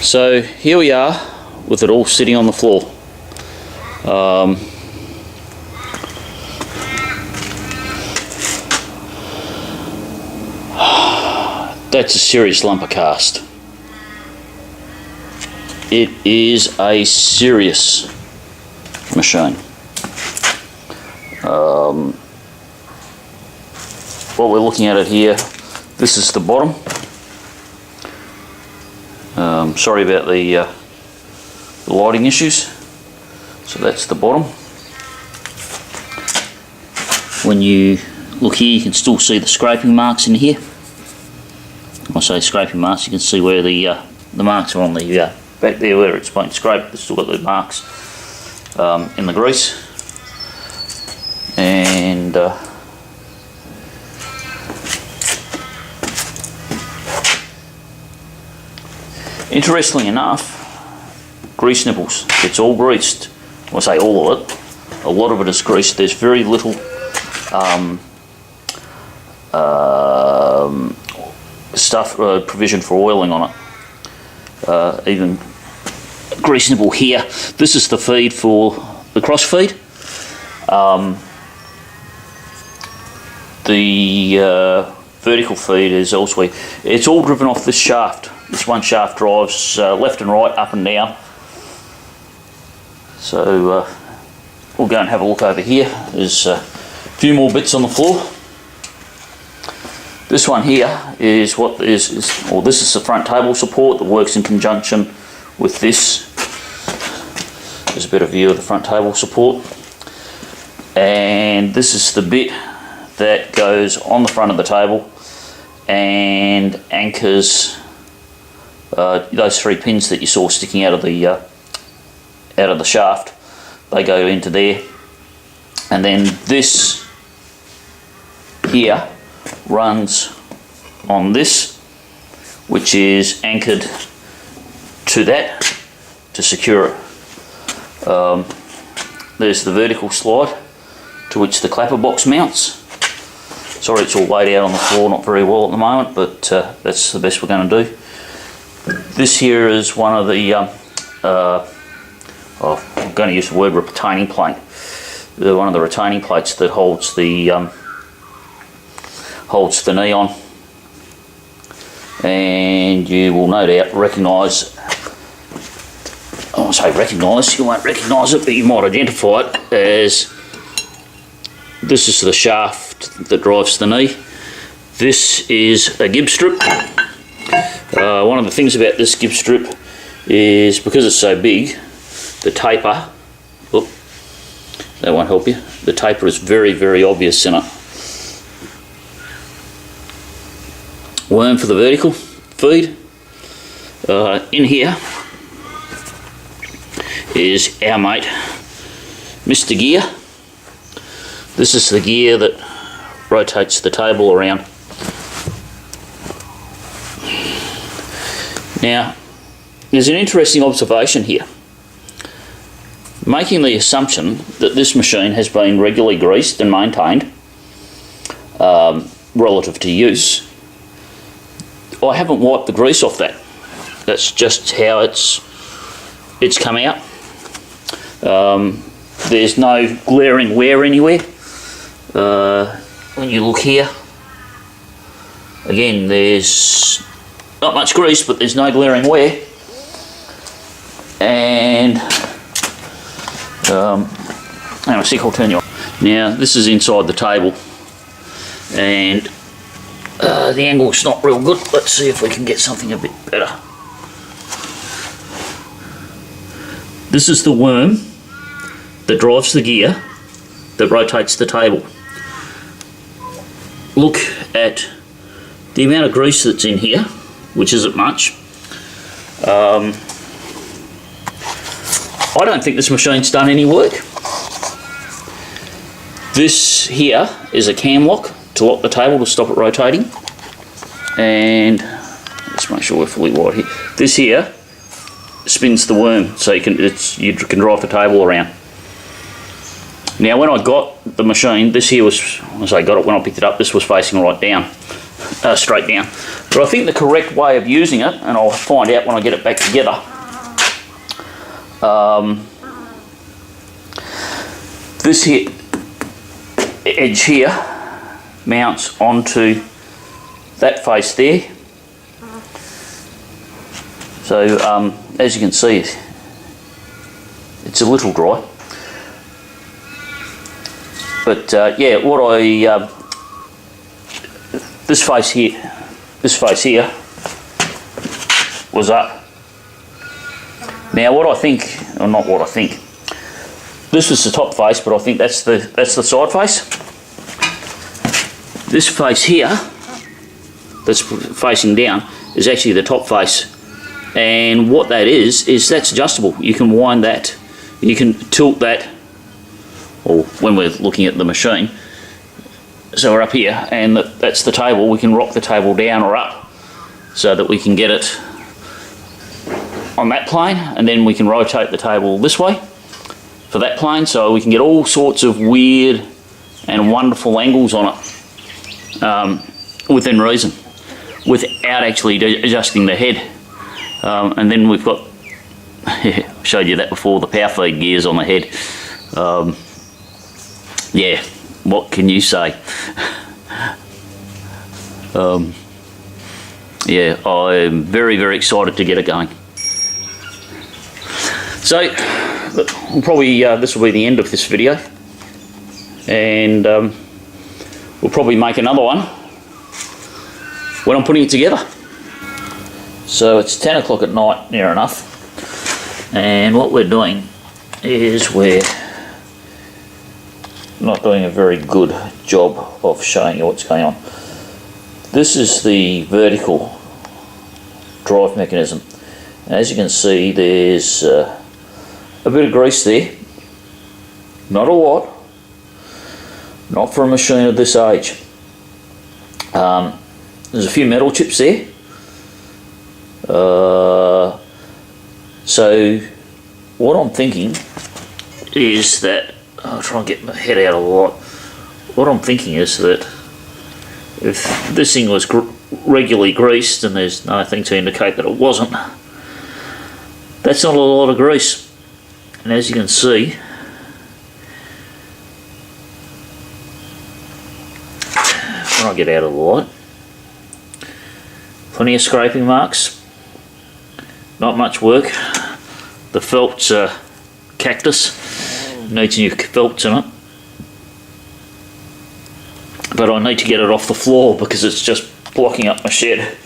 So here we are with it all sitting on the floor. That's a serious lump of cast. It is a serious machine. What we're looking at it here, this is the bottom. Sorry about the lighting issues. So that's the bottom. When you look here, you can still see the scraping marks in here. When I say scraping marks, you can see where the marks are on the back there where it's been scraped. It's still got the marks in the grease. And interestingly enough, grease nipples, it's all greased. When I say all of it, a lot of it is greased. There's very little provision for oiling on it. Even grease nipple here. This is the feed for the cross feed. The vertical feed is elsewhere. It's all driven off this shaft. This one shaft drives left and right, up and down. So we'll go and have a look over here. There's a few more bits on the floor. This one here is this is the front table support that works in conjunction with this. There's a better view of the front table support. And this is the bit that goes on the front of the table and anchors those three pins that you saw sticking out of the shaft. They go into there, and then this here runs on this, which is anchored to that to secure it. There's the vertical slide to which the clapper box mounts. Sorry, it's all laid out on the floor, not very well at the moment, but that's the best we're going to do. This here is one of the, I'm going to use the word retaining plate. One of the retaining plates that holds the knee on. And you will no doubt recognise, I won't say recognise, you won't recognise it, but you might identify it as, this is the shaft that drives the knee. This is a gib strip. One of the things about this gib strip is because it's so big, the taper, that won't help you, the taper is very, very obvious in it. Worm for the vertical feed. In here is our mate, Mr. Gear. This is the gear that rotates the table around. Now, there's an interesting observation here. Making the assumption that this machine has been regularly greased and maintained relative to use, I haven't wiped the grease off that. That's just how it's come out. There's no glaring wear anywhere. When you look here, again, there's not much grease, but there's no glaring wear. And hang on a sec, I'll turn you on. Now, this is inside the table, and the angle's not real good. Let's see if we can get something a bit better. This is the worm that drives the gear that rotates the table. Look at the amount of grease that's in here, which isn't much. I don't think this machine's done any work. This here is a cam lock to lock the table to stop it rotating. And let's make sure we're fully wide here. This here spins the worm, so you can drive the table around. Now, when I got the machine, this here was, as I got it when I picked it up, this was facing right down. straight down. But I think the correct way of using it, and I'll find out when I get it back together, this here edge here mounts onto that face there. So as you can see, it's a little dry. But yeah, what I this face here was up. Now what I think, or not what I think, this was the top face, but I think that's the side face. This face here, that's facing down, is actually the top face. And what that is that's adjustable. You can wind that, you can tilt that, or when we're looking at the machine, so we're up here, and that's the table. We can rock the table down or up so that we can get it on that plane, and then we can rotate the table this way for that plane, so we can get all sorts of weird and wonderful angles on it within reason, without actually adjusting the head. And then we've got, I showed you that before, the power feed gears on the head. Yeah, what can you say? Yeah, I'm very, very excited to get it going. So, we'll probably, this will be the end of this video, and we'll probably make another one when I'm putting it together. So it's 10 o'clock at night, near enough, and what we're doing is we're not doing a very good job of showing you what's going on. This is the vertical drive mechanism. As you can see, there's a bit of grease there, not a lot, not for a machine of this age. There's a few metal chips there. So what I'm thinking is that, I'll try and get my head out of the lot. What I'm thinking is that if this thing was regularly greased, and there's nothing to indicate that it wasn't, that's not a lot of grease. And as you can see, when I get out of the light, plenty of scraping marks, not much work. The felt's cactus, needs new felts in it, but I need to get it off the floor because it's just blocking up my shed.